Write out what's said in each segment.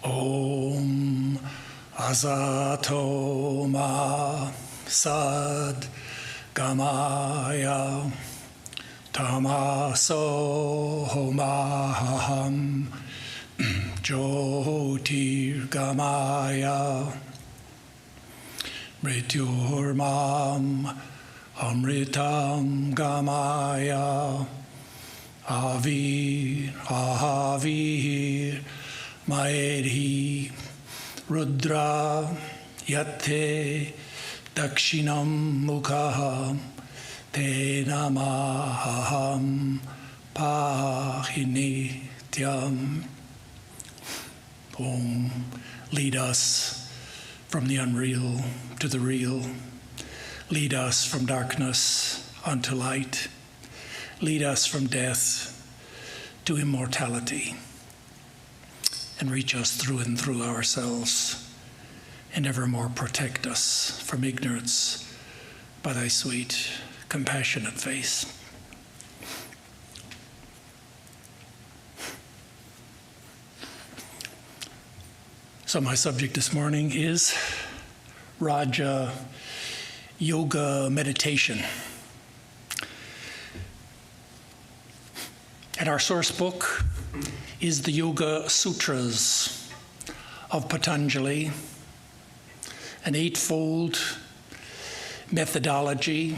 Om Asato Ma Sad Gamaya Tamaso Homaham Jyotir Gamaya Mrityurmam Amritam Gamaya Avir Ahavir Maedhi Rudra Yate Dakshinam Mukham Te Namaham Pahinityam. Om, lead us from the unreal to the real. Lead us from darkness unto light. Lead us from death to immortality. And reach us through and through ourselves, and evermore protect us from ignorance by thy sweet, compassionate face. So my subject this morning is Raja Yoga meditation. And our source book is the Yoga Sutras of Patanjali, an eightfold methodology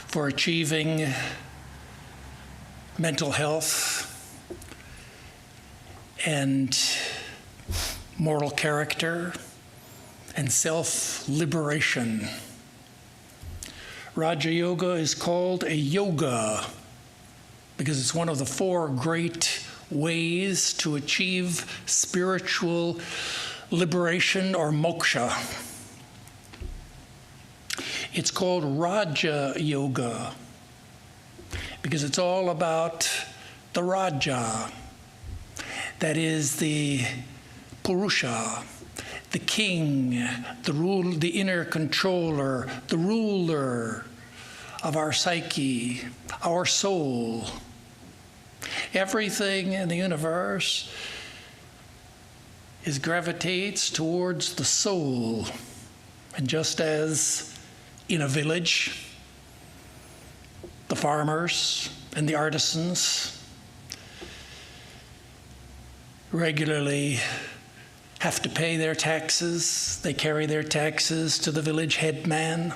for achieving mental health and moral character and self-liberation. Raja Yoga is called a yoga because it's one of the four great ways to achieve spiritual liberation or moksha. It's called Raja Yoga because it's all about the Raja, that is the Purusha, the king, the inner controller, the ruler of our psyche, our soul. Everything in the universe gravitates towards the soul. And just as in a village, the farmers and the artisans regularly have to pay their taxes. They carry their taxes to the village headman.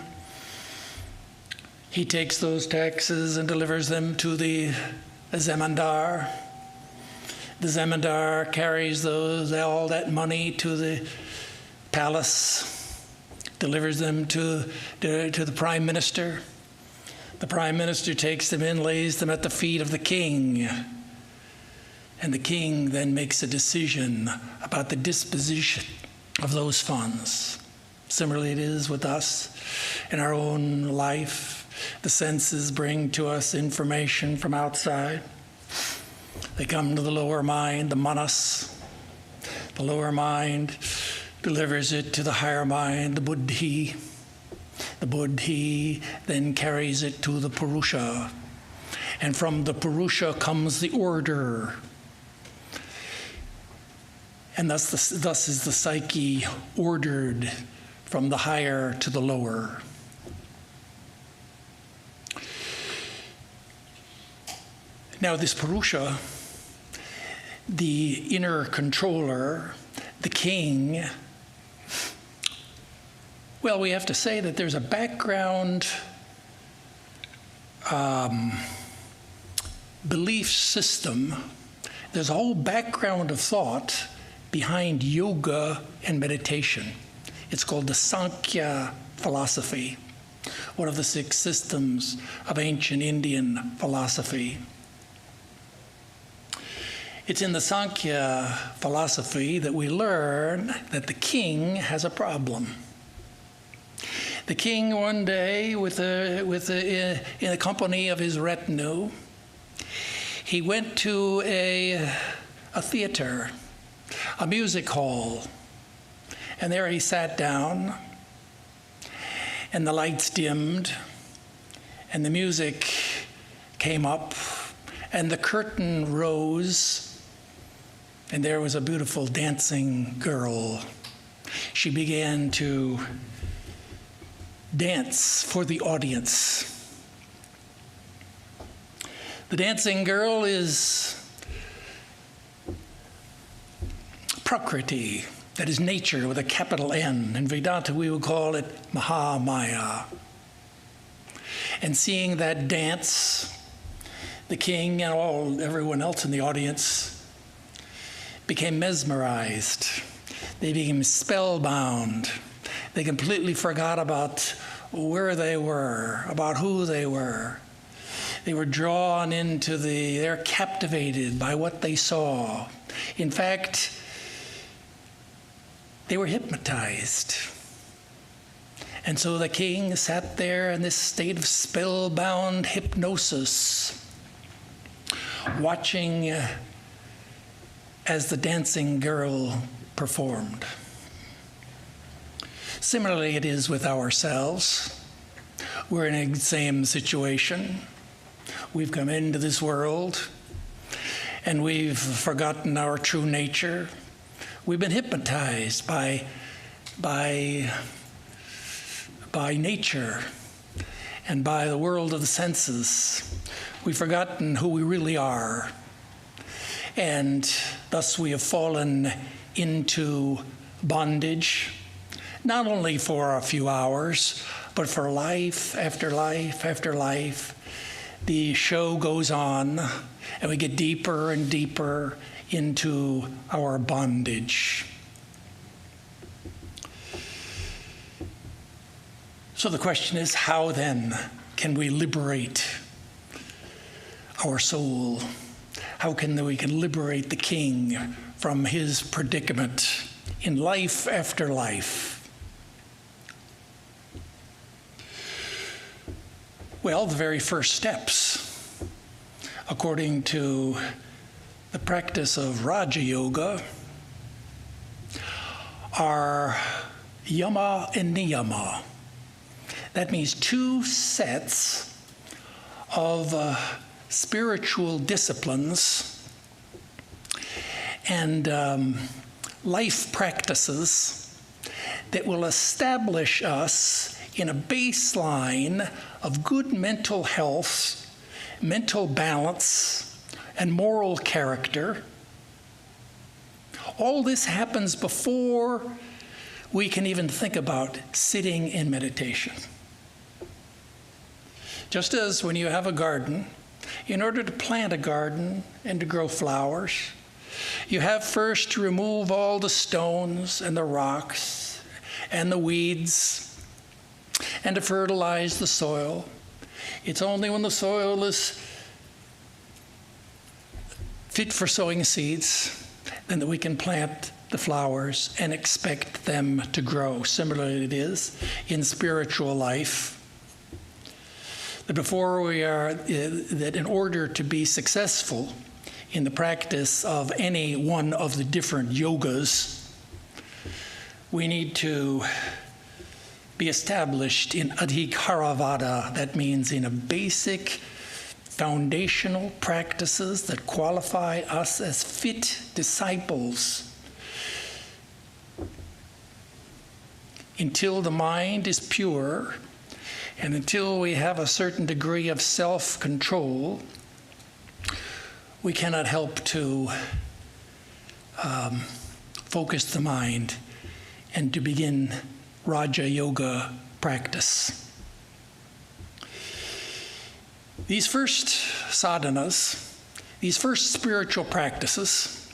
He takes those taxes and delivers them to the Zamindar. The Zamindar carries all that money to the palace, delivers them to the Prime Minister. The Prime Minister takes them in, lays them at the feet of the king. And the king then makes a decision about the disposition of those funds. Similarly, it is with us in our own life. The senses bring to us information from outside. They come to the lower mind, the manas. The lower mind delivers it to the higher mind, the buddhi. The buddhi then carries it to the purusha. And from the purusha comes the order. And thus is the psyche ordered from the higher to the lower. Now this Purusha, the inner controller, the king, well, we have to say that there's a background belief system. There's a whole background of thought behind yoga and meditation. It's called the Sankhya philosophy, one of the 6 systems of ancient Indian philosophy. It's in the Sankhya philosophy that we learn that the king has a problem. The king one day, in the company of his retinue, he went to a theater, a music hall, and there he sat down, and the lights dimmed, and the music came up, and the curtain rose, and there was a beautiful dancing girl. She began to dance for the audience. The dancing girl is Prakriti, that is nature with a capital N. In Vedanta, we would call it Mahamaya. And seeing that dance, the king and everyone else in the audience became mesmerized. They became spellbound. They completely forgot about where they were, about who they were. They were drawn into they're captivated by what they saw. In fact, they were hypnotized. And so the king sat there in this state of spellbound hypnosis, watching as the dancing girl performed. Similarly, it is with ourselves. We're in the same situation. We've come into this world, and we've forgotten our true nature. We've been hypnotized by nature and by the world of the senses. We've forgotten who we really are, and thus we have fallen into bondage, not only for a few hours, but for life after life after life. The show goes on, and we get deeper and deeper into our bondage. So the question is, how then can we liberate our soul? How can we liberate the king from his predicament in life after life? Well, the very first steps, according to the practice of Raja Yoga, are yama and niyama. That means two sets of spiritual disciplines and life practices that will establish us in a baseline of good mental health, mental balance, and moral character. All this happens before we can even think about sitting in meditation. Just as when you have a garden, in order to plant a garden and to grow flowers, you have first to remove all the stones and the rocks and the weeds and to fertilize the soil. It's only when the soil is fit for sowing seeds then that we can plant the flowers and expect them to grow. Similarly, it is in spiritual life. That that in order to be successful in the practice of any one of the different yogas, we need to be established in adhikaravada. That means in a basic foundational practices that qualify us as fit disciples. Until the mind is pure, and until we have a certain degree of self-control, we cannot help to focus the mind and to begin Raja Yoga practice. These first sadhanas, these first spiritual practices,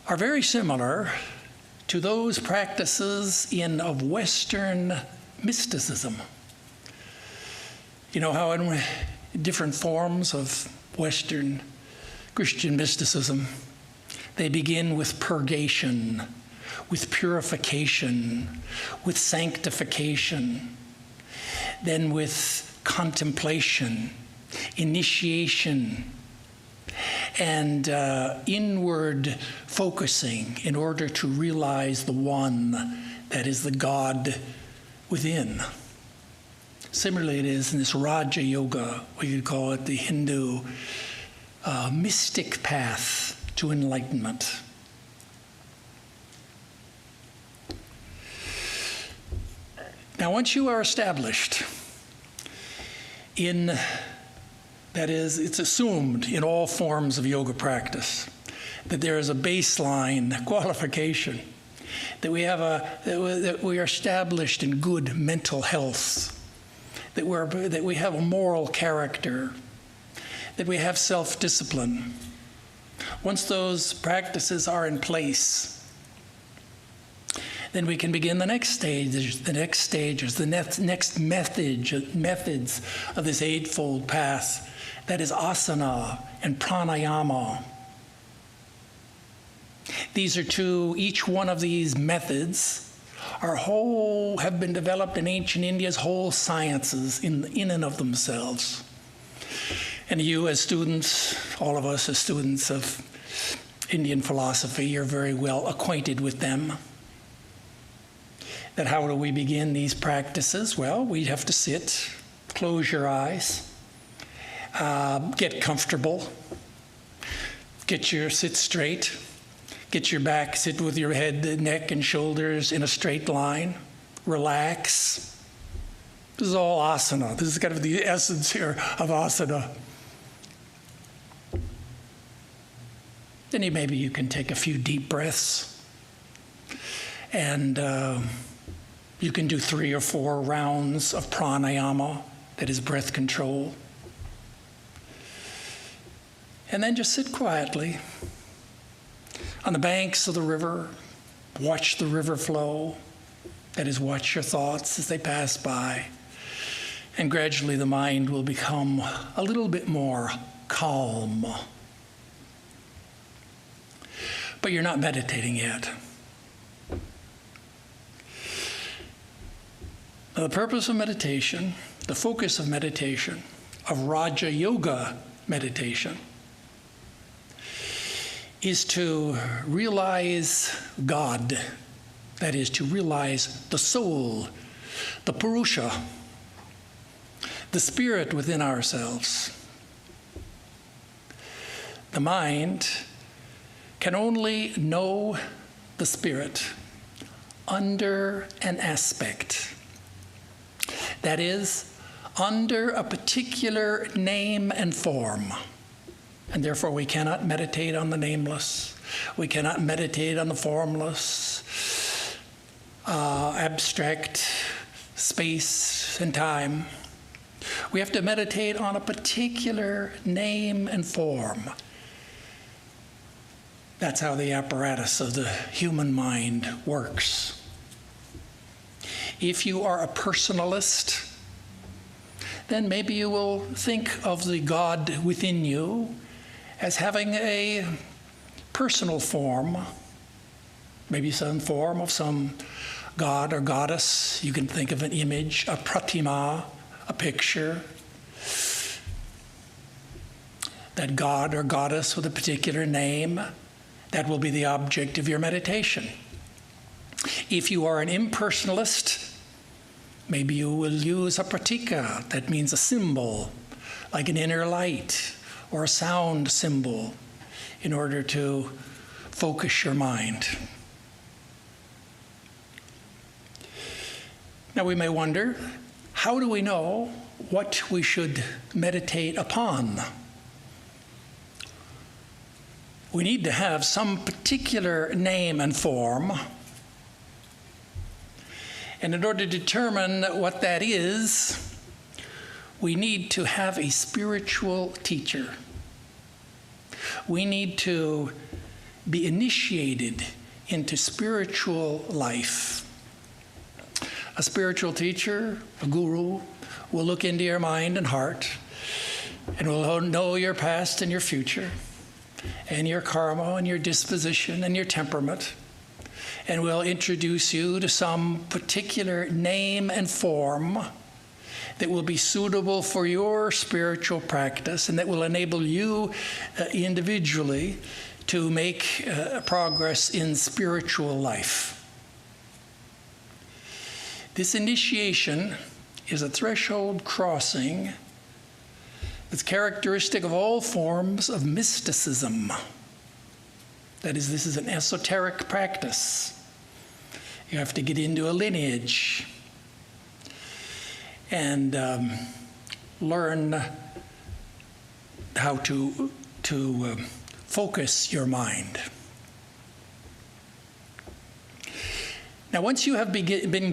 are very similar to those practices of Western mysticism. You know how in different forms of Western Christian mysticism, they begin with purgation, with purification, with sanctification, then with contemplation, initiation, and inward focusing in order to realize the one that is the God within. Similarly, it is in this Raja Yoga, we could call it the Hindu a mystic path to enlightenment. Now, once you are established that is, it's assumed in all forms of yoga practice that there is a baseline qualification, that we are established in good mental health, that we have a moral character, that we have self-discipline. Once those practices are in place, then we can begin the next stage, the next methods of this eightfold path, that is asana and pranayama. These are each one of these methods have been developed in ancient India's whole sciences in and of themselves. And you as students, all of us as students of Indian philosophy, are very well acquainted with them. That how do we begin these practices? Well, we have to sit, close your eyes, get comfortable, sit straight, get your back, sit with your head, neck, and shoulders in a straight line, relax. This is all asana. This is kind of the essence here of asana. Then maybe you can take a few deep breaths, and you can do 3 or 4 rounds of pranayama, that is breath control. And then just sit quietly on the banks of the river, watch the river flow, that is, watch your thoughts as they pass by. And gradually the mind will become a little bit more calm. But you're not meditating yet. Now, the purpose of meditation, the focus of meditation, of Raja Yoga meditation, is to realize God, that is, to realize the soul, the Purusha, the spirit within ourselves. The mind can only know the spirit under an aspect. That is, under a particular name and form. And therefore we cannot meditate on the nameless. We cannot meditate on the formless, abstract space and time. We have to meditate on a particular name and form. That's how the apparatus of the human mind works. If you are a personalist, then maybe you will think of the God within you as having a personal form, maybe some form of some god or goddess. You can think of an image, a pratima, a picture. That god or goddess with a particular name, that will be the object of your meditation. If you are an impersonalist, maybe you will use a pratika, that means a symbol, like an inner light or a sound symbol, in order to focus your mind. Now we may wonder, how do we know what we should meditate upon? We need to have some particular name and form. And in order to determine what that is, we need to have a spiritual teacher. We need to be initiated into spiritual life. A spiritual teacher, a guru, will look into your mind and heart and will know your past and your future and your karma and your disposition and your temperament, and will introduce you to some particular name and form that will be suitable for your spiritual practice and that will enable you individually to make progress in spiritual life. This initiation is a threshold crossing It's characteristic of all forms of mysticism. That is, this is an esoteric practice. You have to get into a lineage and learn how to focus your mind. Now, once you have been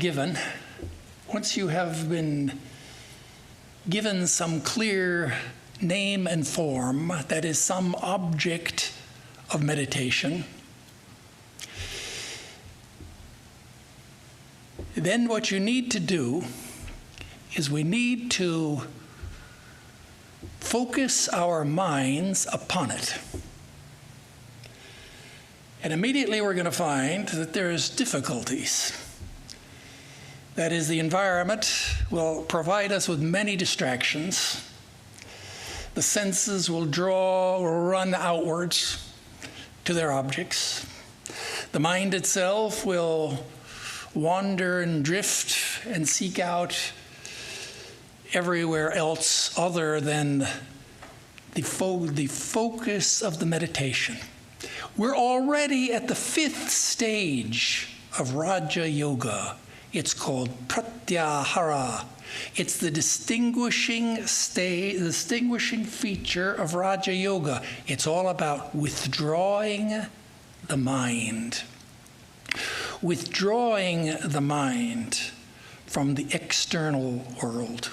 given some clear name and form, that is, some object of meditation, then what you need to do is we need to focus our minds upon it. And immediately we're going to find that there's difficulties. That is, the environment will provide us with many distractions. The senses will run outwards to their objects. The mind itself will wander and drift and seek out everywhere else other than the focus of the meditation. We're already at the 5th stage of Raja Yoga. It's called pratyahara. It's the distinguishing feature of Raja Yoga. It's all about withdrawing the mind. Withdrawing the mind from the external world.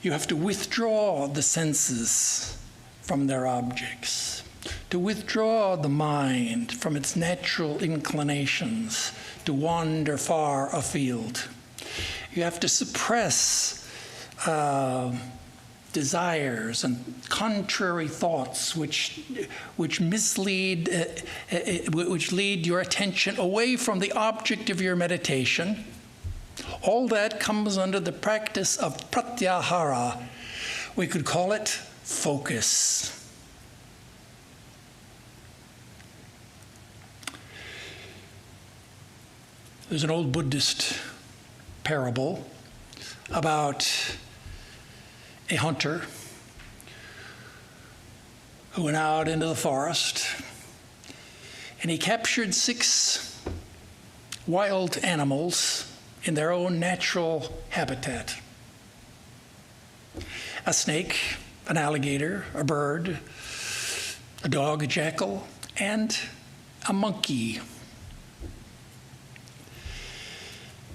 You have to withdraw the senses from their objects, to withdraw the mind from its natural inclinations to wander far afield. You have to suppress desires and contrary thoughts which lead your attention away from the object of your meditation. All that comes under the practice of pratyahara. We could call it focus. There's an old Buddhist parable about a hunter who went out into the forest and he captured 6 wild animals in their own natural habitat. A snake, an alligator, a bird, a dog, a jackal, and a monkey.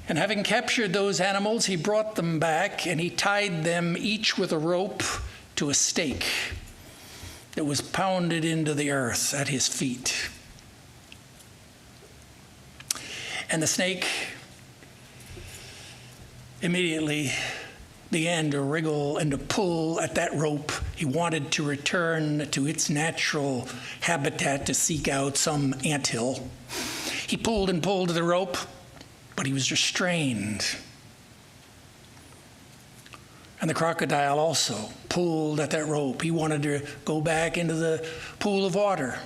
And having captured those animals, he brought them back and he tied them each with a rope to a stake that was pounded into the earth at his feet. And the snake immediately began to wriggle and to pull at that rope. He wanted to return to its natural habitat to seek out some anthill. He pulled and pulled at the rope, but he was restrained. And the crocodile also pulled at that rope. He wanted to go back into the pool of water,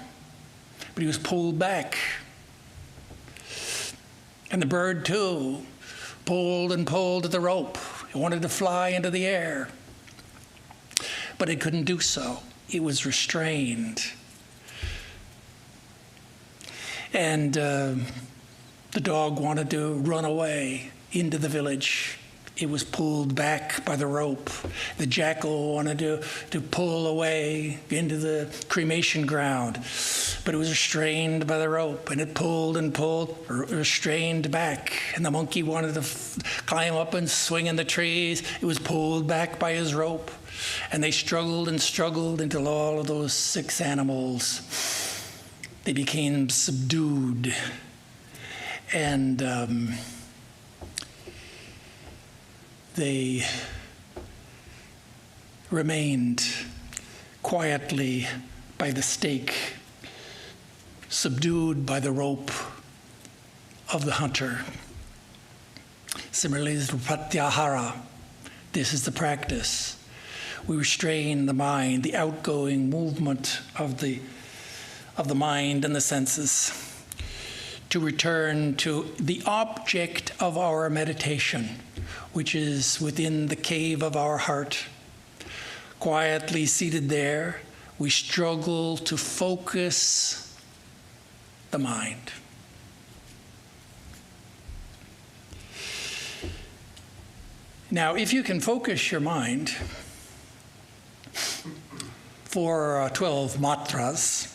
but he was pulled back. And the bird, too, pulled and pulled at the rope. It wanted to fly into the air, but it couldn't do so. It was restrained. And the dog wanted to run away into the village. It was pulled back by the rope. The jackal wanted to pull away into the cremation ground, but it was restrained by the rope, and it pulled and pulled, restrained back. And the monkey wanted to climb up and swing in the trees. It was pulled back by his rope. And they struggled and struggled until all of those 6 animals, they became subdued. And they remained quietly by the stake, subdued by the rope of the hunter. Similarly, this is pratyahara. This is the practice. We restrain the mind, the outgoing movement of the mind and the senses, to return to the object of our meditation, which is within the cave of our heart. Quietly seated there, we struggle to focus the mind. Now, if you can focus your mind for 12 matras,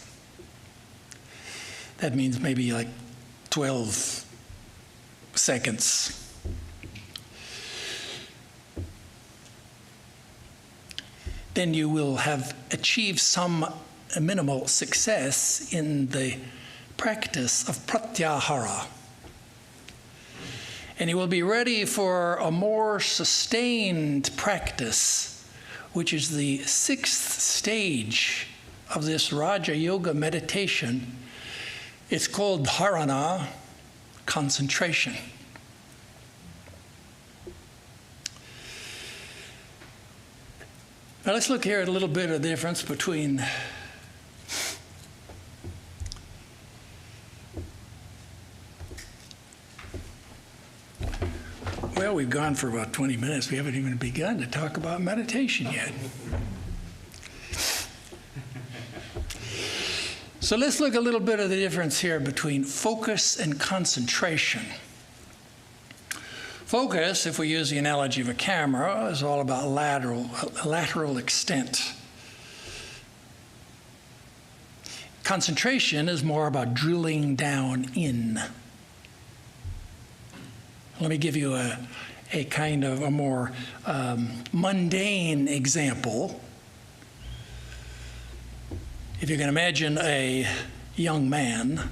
that means maybe like 12 seconds. Then you will have achieved some minimal success in the practice of pratyahara. And you will be ready for a more sustained practice, which is the 6th stage of this Raja Yoga meditation. It's called Dharana, concentration. Now let's look here at a little bit of the difference between well, we've gone for about 20 minutes. We haven't even begun to talk about meditation yet. So let's look a little bit of the difference here between focus and concentration. Focus, if we use the analogy of a camera, is all about lateral extent. Concentration is more about drilling down in. Let me give you a kind of a more mundane example. If you can imagine a young man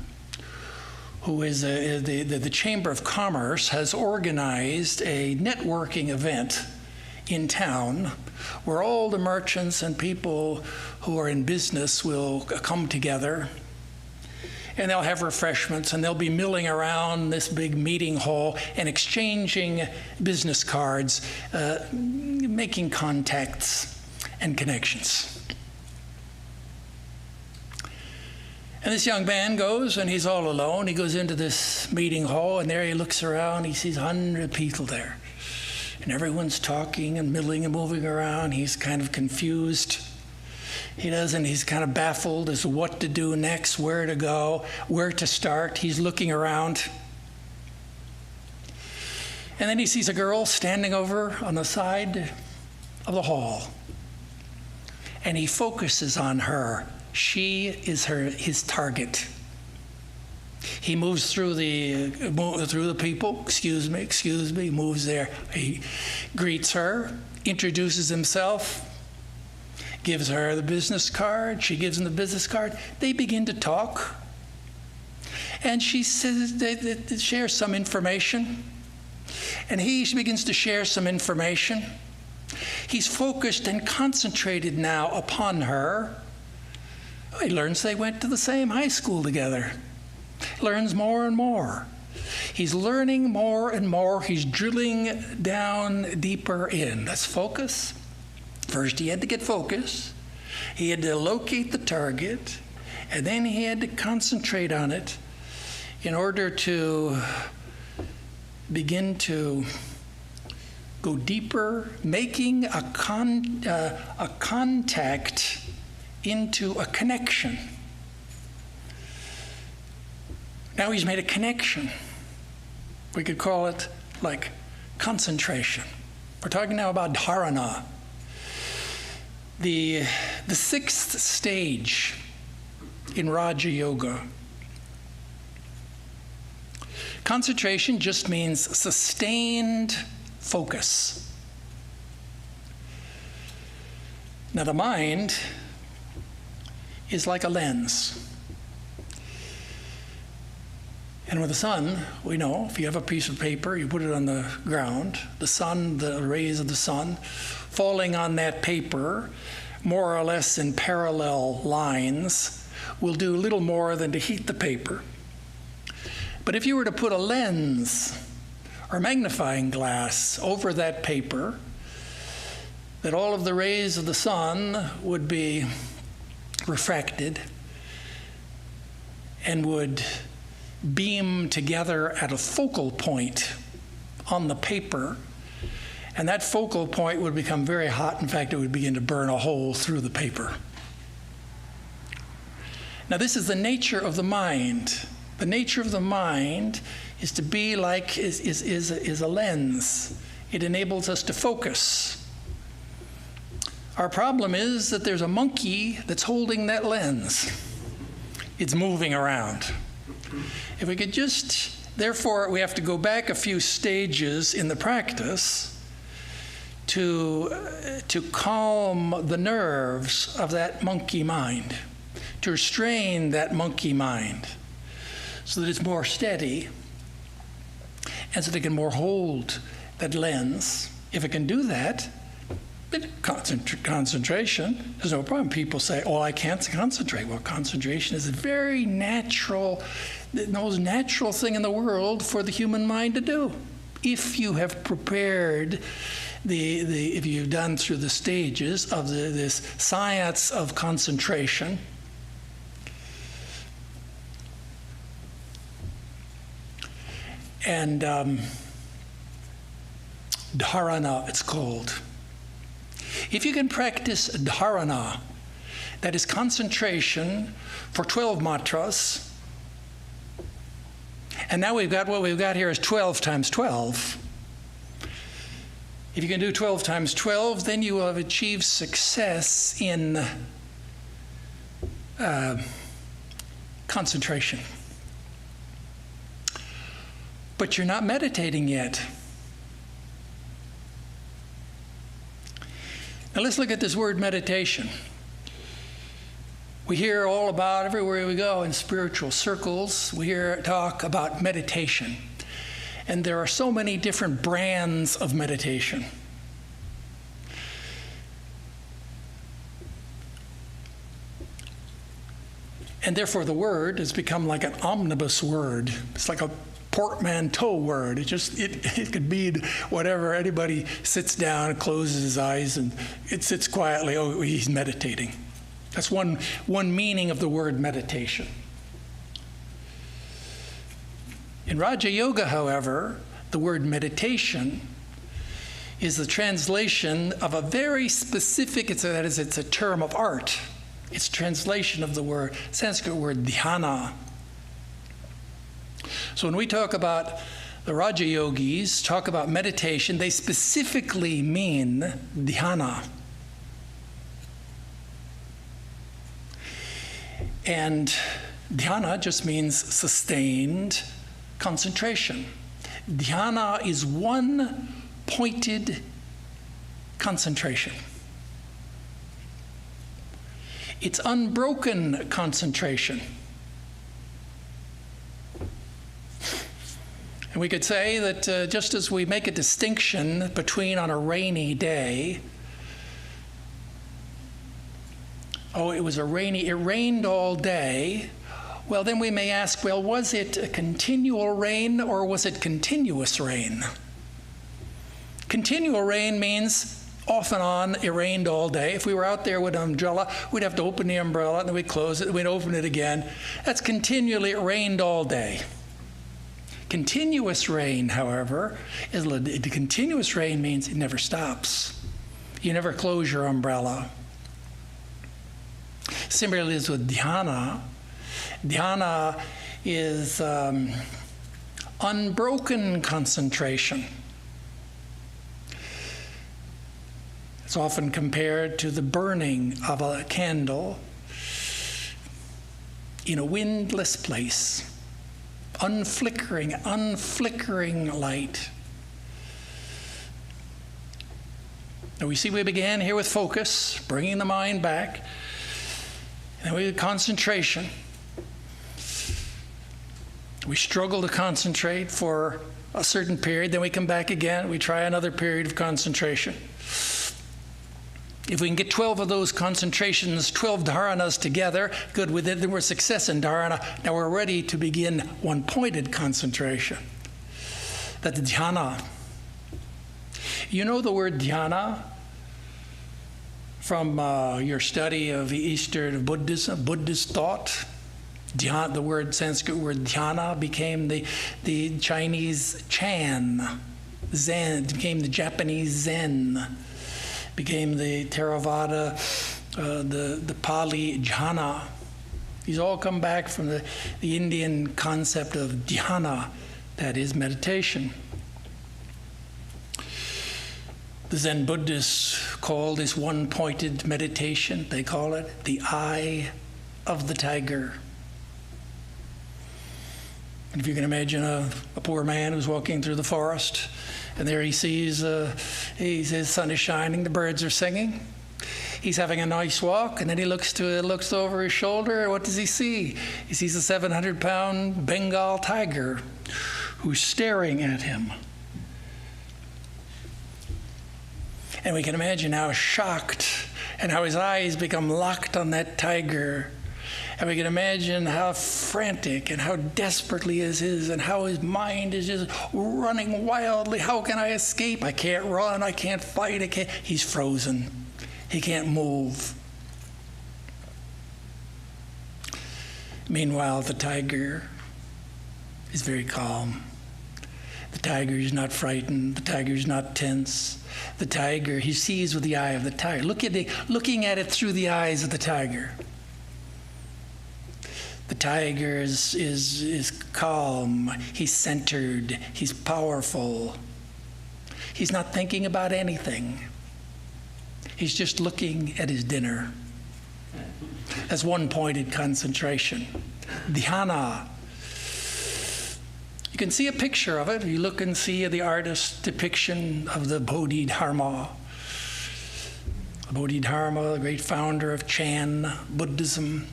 who is the Chamber of Commerce has organized a networking event in town where all the merchants and people who are in business will come together, and they'll have refreshments, and they'll be milling around this big meeting hall and exchanging business cards, making contacts and connections. And this young man goes, and he's all alone. He goes into this meeting hall, and there he looks around. He sees 100 people there. And everyone's talking and milling and moving around. He's kind of confused. He's kind of baffled as to what to do next, where to go, where to start. He's looking around. And then he sees a girl standing over on the side of the hall. And he focuses on her. She is his target. He moves through the people. Excuse me. Moves there. He greets her, introduces himself, gives her the business card. She gives him the business card. They begin to talk, and she says they share some information, and he begins to share some information. He's focused and concentrated now upon her. He learns they went to the same high school together. Learns more and more. He's learning more and more. He's drilling down deeper in. That's focus. First, he had to get focus. He had to locate the target, and then he had to concentrate on it in order to begin to go deeper, making a contact into a connection. Now he's made a connection. We could call it like concentration. We're talking now about Dharana. The 6th stage in Raja Yoga. Concentration just means sustained focus. Now the mind is like a lens. And with the sun, we know, if you have a piece of paper, you put it on the ground, the sun, the rays of the sun, falling on that paper, more or less in parallel lines, will do little more than to heat the paper. But if you were to put a lens or magnifying glass over that paper, that all of the rays of the sun would be refracted and would beam together at a focal point on the paper, and that focal point would become very hot. In fact, it would begin to burn a hole through the paper. Now, this is the nature of the mind. The nature of the mind is to be like is a lens. It enables us to focus. Our problem is that there's a monkey that's holding that lens. It's moving around. If we could just, therefore, we have to go back a few stages in the practice to calm the nerves of that monkey mind, to restrain that monkey mind so that it's more steady and so that it can more hold that lens. If it can do that, concentration, there's no problem. People say, oh, I can't concentrate. Well, concentration is a very natural, the most natural thing in the world for the human mind to do. If you have prepared if you've done through the stages of this science of concentration, and Dharana, it's called. If you can practice Dharana, that is concentration for 12 matras, and now what we've got here is 12 times 12. If you can do 12 times 12, then you will have achieved success in concentration. But you're not meditating yet. Now let's look at this word meditation. We hear all about, everywhere we go in spiritual circles, we hear talk about meditation. And there are so many different brands of meditation. And therefore the word has become like an omnibus word. It's like a portmanteau word. It could mean whatever. Anybody sits down, closes his eyes, and it sits quietly. Oh, he's meditating. That's one meaning of the word meditation. In Raja Yoga, however, the word meditation is the translation of a very specific, it's a term of art. It's translation of the Sanskrit word Dhyana. So when we talk about the Raja Yogis, talk about meditation, they specifically mean Dhyana. And Dhyana just means sustained concentration. Dhyana is one pointed concentration. It's unbroken concentration. And we could say that just as we make a distinction between on a rainy day, it rained all day. Well, then we may ask, well, was it a continual rain or was it continuous rain? Continual rain means off and on, it rained all day. If we were out there with an umbrella, we'd have to open the umbrella and then we'd close it, and we'd open it again. That's continually, it rained all day. Continuous rain, however, continuous rain means it never stops. You never close your umbrella. Similarly as with Dhyana. Dhyana is unbroken concentration. It's often compared to the burning of a candle in a windless place. Unflickering light. Now we see we began here with focus, bringing the mind back. And then we had concentration. We struggle to concentrate for a certain period, then we come back again, we try another period of concentration. If we can get 12 of those concentrations, 12 dharanas together, good with it, then we're success in dharana. Now we're ready to begin one-pointed concentration. That's dhyana. You know the word dhyana from your study of Eastern Buddhism, Buddhist thought? Dhyana, the Sanskrit word dhyana became the Chinese Chan. Zen became the Japanese Zen. Became the Theravada, the Pali jhana. These all come back from the Indian concept of dhyana, that is meditation. The Zen Buddhists call this one-pointed meditation, they call it the eye of the tiger. And if you can imagine a poor man who's walking through the forest, and there he sees, the sun is shining, the birds are singing. He's having a nice walk, and then he looks over his shoulder, and what does he see? He sees a 700-pound Bengal tiger who's staring at him. And we can imagine how shocked and how his eyes become locked on that tiger. And we can imagine how frantic and how desperately he is and how his mind is just running wildly. How can I escape? I can't run, I can't fight, He's frozen. He can't move. Meanwhile, the tiger is very calm. The tiger is not frightened. The tiger is not tense. The tiger, he sees with the eye of the tiger. Looking at it through the eyes of the tiger. The tiger is calm. He's centered. He's powerful. He's not thinking about anything. He's just looking at his dinner. That's one-pointed concentration. Dhyana. You can see a picture of it. You look and see the artist's depiction of the Bodhidharma. The Bodhidharma, the great founder of Chan Buddhism.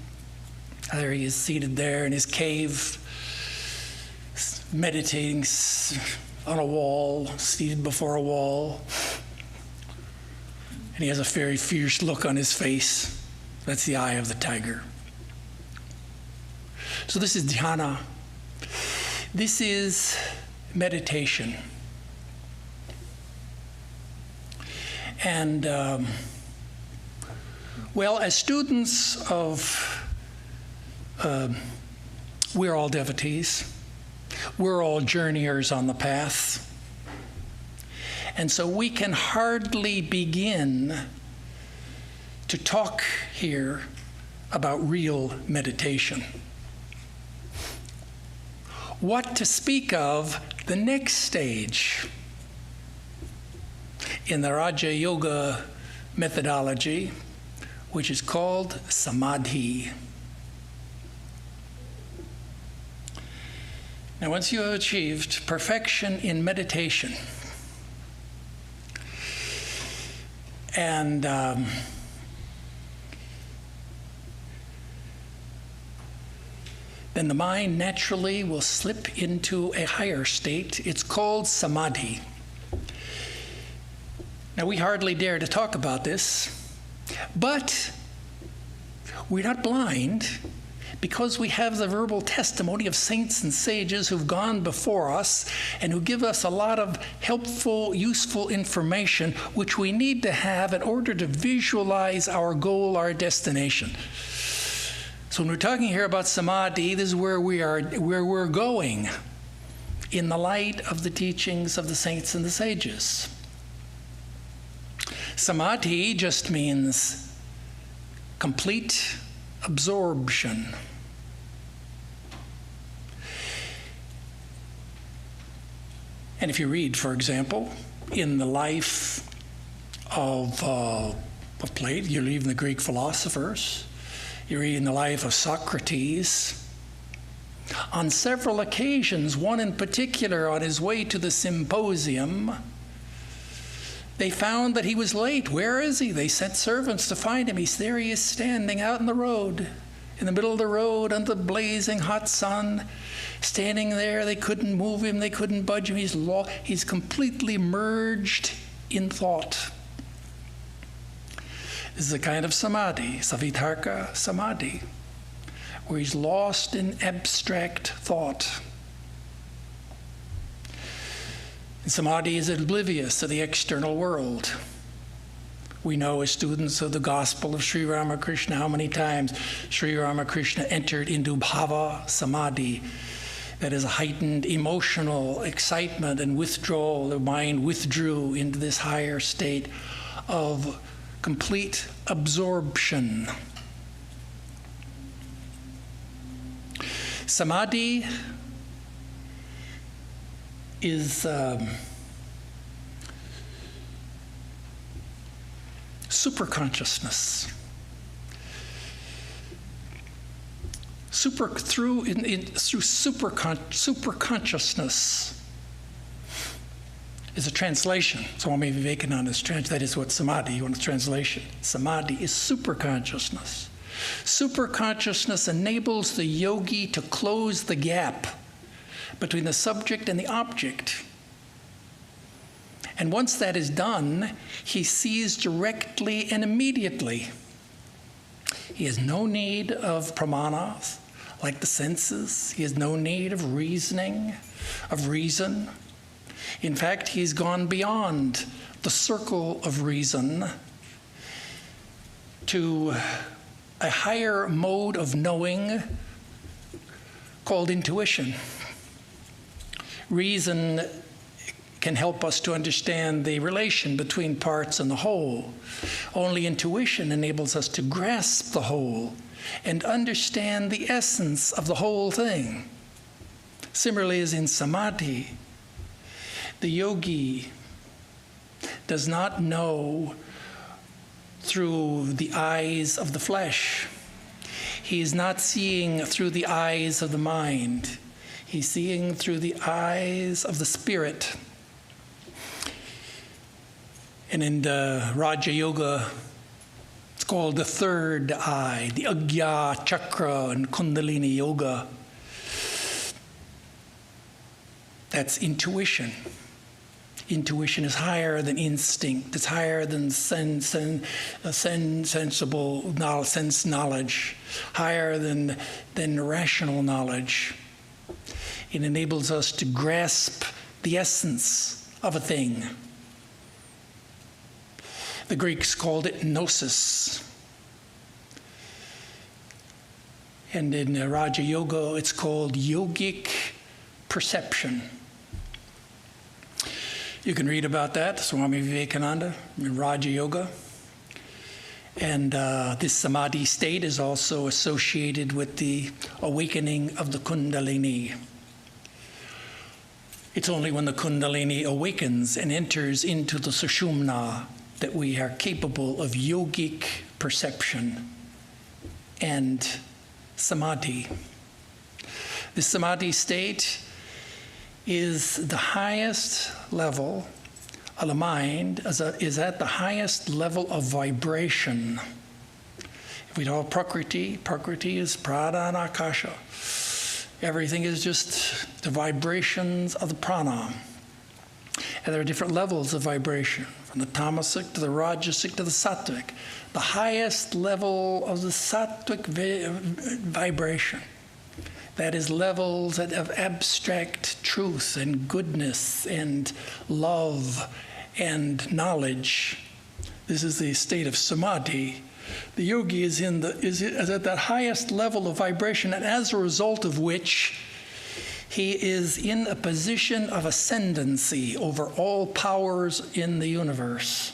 There he is seated there in his cave, meditating on a wall, seated before a wall. And he has a very fierce look on his face. That's the eye of the tiger. So this is dhyana. This is meditation. And, well, as students of, we're all devotees. We're all journeyers on the path. And so we can hardly begin to talk here about real meditation. What to speak of the next stage in the Raja Yoga methodology, which is called Samadhi. Now, once you have achieved perfection in meditation, and then the mind naturally will slip into a higher state. It's called Samadhi. Now, we hardly dare to talk about this, but we're not blind because we have the verbal testimony of saints and sages who've gone before us and who give us a lot of helpful, useful information which we need to have in order to visualize our goal, our destination. So when we're talking here about Samadhi, this is where we're going in the light of the teachings of the saints and the sages. Samadhi just means complete absorption. And if you read, for example, in the life of Plato, you read in the Greek philosophers, you read in the life of Socrates, on several occasions, one in particular on his way to the symposium, they found that he was late. Where is he? They sent servants to find him. There he is standing out in the road, in the middle of the road under the blazing hot sun, standing there. They couldn't move him. They couldn't budge him. He's completely merged in thought. This is a kind of samadhi, savitarka samadhi, where he's lost in abstract thought. And samadhi is oblivious to the external world, We know as students of the Gospel of Sri Ramakrishna how many times Sri Ramakrishna entered into bhava samadhi. That is a heightened emotional excitement and withdrawal. The mind withdrew into this higher state of complete absorption. Samadhi is superconsciousness. Through superconsciousness is a translation. Swami Vivekananda's translation. That is what Samadhi, you want a translation. Samadhi is superconsciousness. Superconsciousness enables the yogi to close the gap between the subject and the object. And once that is done, he sees directly and immediately. He has no need of pramanas, like the senses. He has no need of reasoning, of reason. In fact, he's gone beyond the circle of reason to a higher mode of knowing called intuition. Reason can help us to understand the relation between parts and the whole. Only intuition enables us to grasp the whole and understand the essence of the whole thing. Similarly, as in Samadhi, the yogi does not know through the eyes of the flesh. He is not seeing through the eyes of the mind. He's seeing through the eyes of the spirit. And in the Raja Yoga, it's called the third eye, the Agya Chakra and Kundalini Yoga. That's intuition. Intuition is higher than instinct. It's higher than sense knowledge, higher than rational knowledge. It enables us to grasp the essence of a thing. The Greeks called it gnosis. And in Raja Yoga, it's called yogic perception. You can read about that, Swami Vivekananda, in Raja Yoga. And this samadhi state is also associated with the awakening of the Kundalini. It's only when the Kundalini awakens and enters into the Sushumna that we are capable of yogic perception and samadhi. The samadhi state is the highest level of the mind, is at the highest level of vibration. If we know Prakriti is pradana akasha. Everything is just the vibrations of the prana. And there are different levels of vibration, from the tamasic to the rajasic to the sattvic. The highest level of the sattvic vibration, that is levels of abstract truth and goodness and love and knowledge. This is the state of samadhi. The yogi is at that highest level of vibration, and as a result of which he is in a position of ascendancy over all powers in the universe.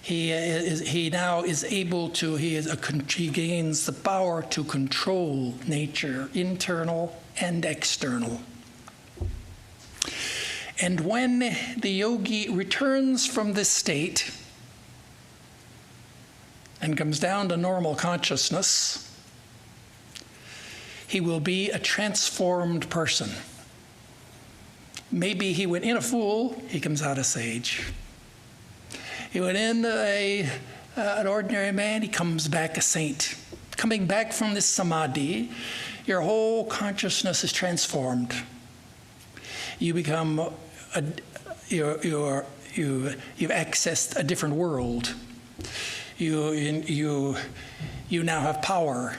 He gains the power to control nature, internal and external. And when the yogi returns from this state and comes down to normal consciousness, he will be a transformed person. Maybe he went in a fool, he comes out a sage. He went in an ordinary man, he comes back a saint. Coming back from this samadhi, your whole consciousness is transformed. You become you've accessed a different world. You now have power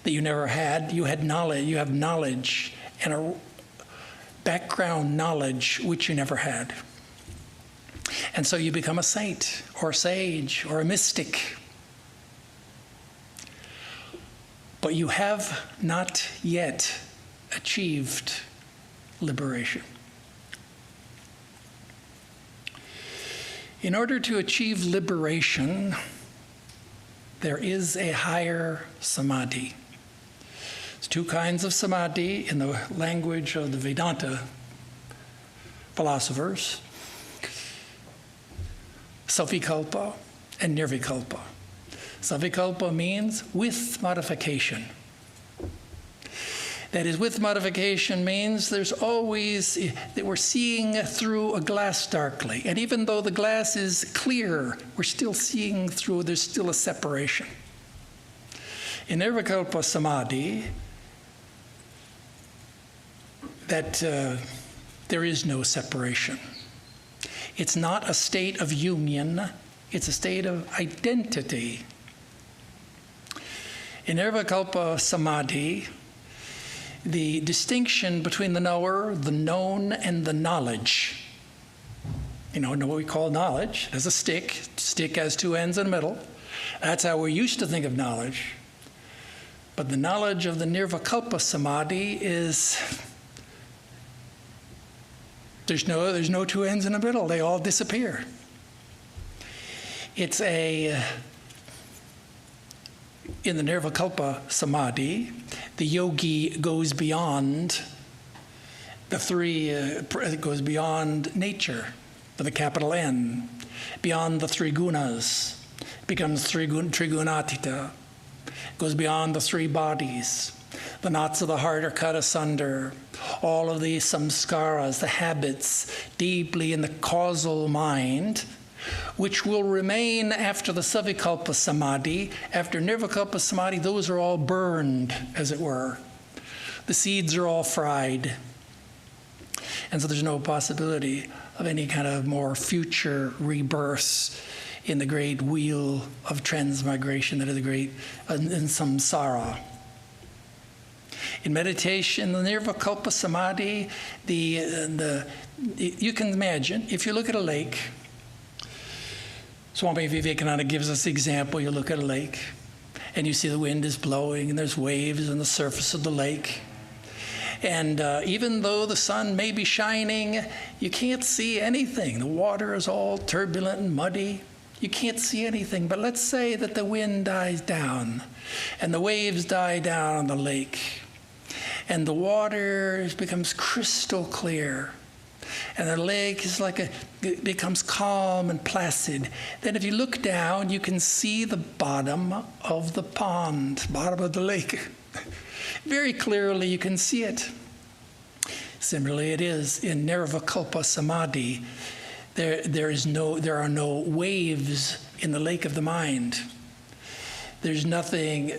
that you never had. You have knowledge and a background knowledge which you never had. And so you become a saint or a sage or a mystic. But you have not yet achieved liberation. In order to achieve liberation, there is a higher samadhi. There's two kinds of samadhi in the language of the Vedanta philosophers: Savikalpa and Nirvikalpa. Savikalpa means with modification. That is, with modification means there's always, that we're seeing through a glass darkly. And even though the glass is clear, we're still seeing through, there's still a separation. In Nirvikalpa Samadhi, that there is no separation. It's not a state of union, it's a state of identity. In Nirvikalpa Samadhi, the distinction between the knower, the known, and the knowledge. You know what we call knowledge? There's a stick. Stick has two ends in the middle. That's how we used to think of knowledge. But the knowledge of the Nirvikalpa Samadhi is there's no two ends in the middle. They all disappear. It's in the Nirvikalpa Samadhi, the yogi goes beyond the three, goes beyond nature with a capital N, beyond the three gunas, becomes trigunatita, goes beyond the three bodies. The knots of the heart are cut asunder. All of the samskaras, the habits, deeply in the causal mind, which will remain after the Savikalpa Samadhi. After Nirvikalpa Samadhi, those are all burned, as it were. The seeds are all fried. And so there's no possibility of any kind of more future rebirths in the great wheel of transmigration that is the great in samsara. In meditation, the Nirvikalpa Samadhi, you can imagine, if you look at a lake, Swami Vivekananda gives us the example. You look at a lake, and you see the wind is blowing, and there's waves on the surface of the lake. And even though the sun may be shining, you can't see anything. The water is all turbulent and muddy. You can't see anything. But let's say that the wind dies down, and the waves die down on the lake, and the water becomes crystal clear. And the lake is it becomes calm and placid. Then if you look down, you can see the bottom of the pond, bottom of the lake. Very clearly you can see it. Similarly it is in Nirvikalpa Samadhi. There are no waves in the lake of the mind. There's nothing,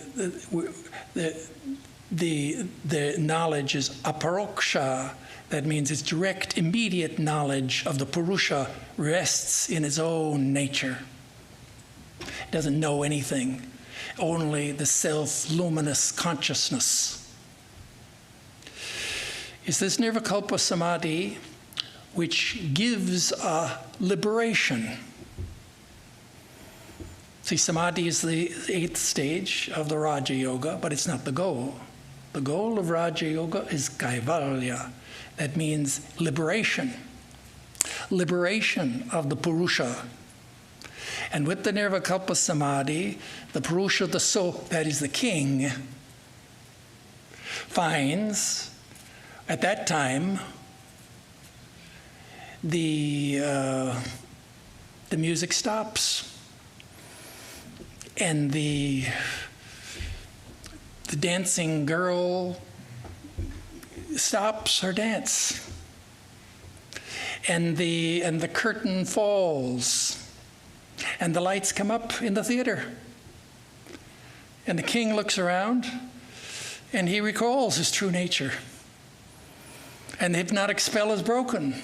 the knowledge is aparoksha. That means its direct, immediate knowledge of the Purusha rests in its own nature. It doesn't know anything, only the self-luminous consciousness. It's this Nirvikalpa Samadhi which gives a liberation. See, Samadhi is the 8th stage of the Raja Yoga, but it's not the goal. The goal of Raja Yoga is Kaivalya. That means liberation. Liberation of the Purusha. And with the Nirvikalpa Samadhi, the Purusha, the soul, that is the king, finds, at that time, the music stops, and the dancing girl stops her dance, and the curtain falls, and the lights come up in the theater, and the king looks around, and he recalls his true nature, and the hypnotic spell is broken,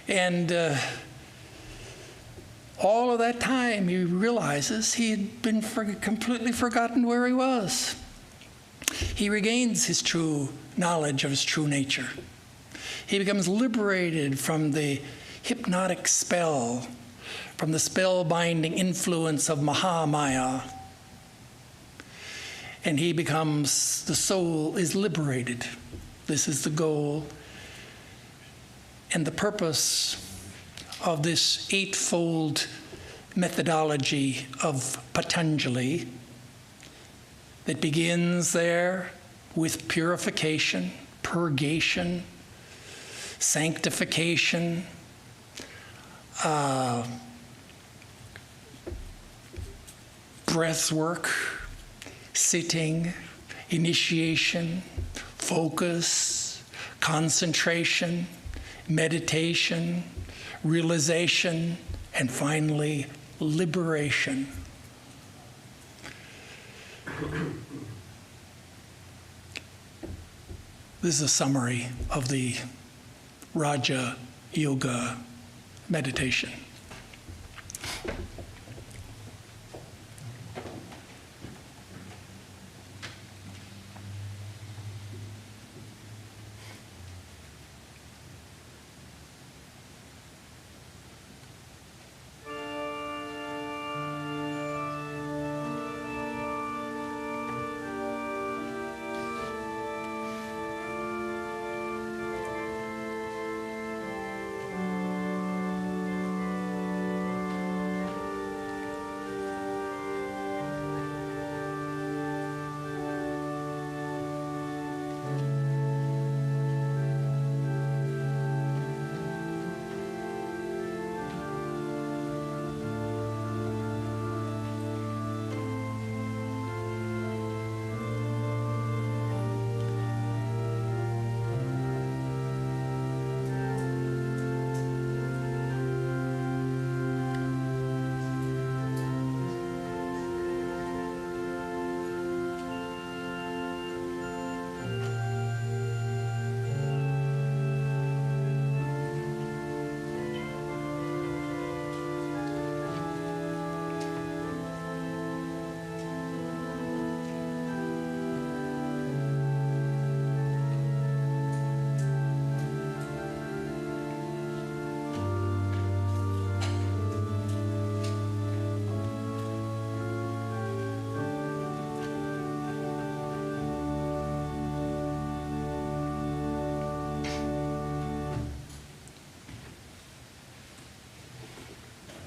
and all of that time he realizes he had been completely forgotten where he was. He regains his true knowledge of his true nature. He becomes liberated from the hypnotic spell, from the spellbinding influence of Mahamaya. And he becomes, the soul is liberated. This is the goal. And the purpose of this eightfold methodology of Patanjali that begins there with purification, purgation, sanctification, breath work, sitting, initiation, focus, concentration, meditation, realization, and finally, liberation. This is a summary of the Raja Yoga meditation.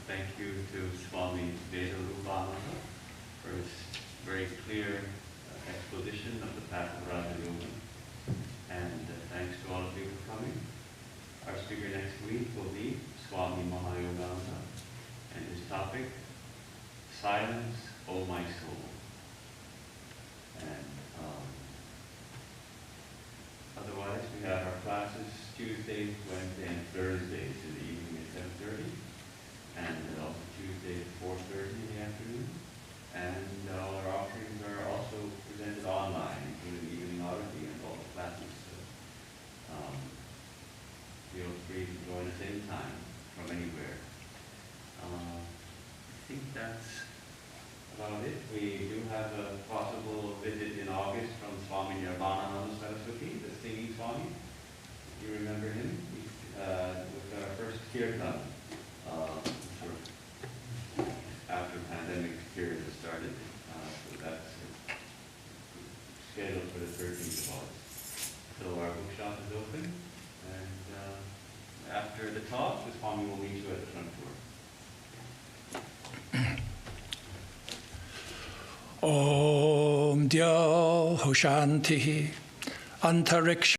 Thank you to Swami Vedarupananda for his very clear exposition of the path of Raja Yoga. And thanks to all of you for coming. Our speaker next week will be Swami Mahayogananda, and his topic, Silence, O My Soul. And otherwise, we have our classes Tuesdays, Wednesdays, and Thursdays in the evening at 7:30. And also Tuesday at 4:30 in the afternoon. And all our offerings are also presented online, including the evening arati and all the classes. So, feel free to join us anytime from anywhere. I think that's about it. We do have a possible visit in August from Swami Nirvikalpa, the singing Swami. You remember him? With our first kirtan. After pandemic period has started, so that's scheduled for the 13th of August. So our bookshop is open, and after the talk, the Swami will meet you at the front door. Om Dyo Hoshanti Antariksha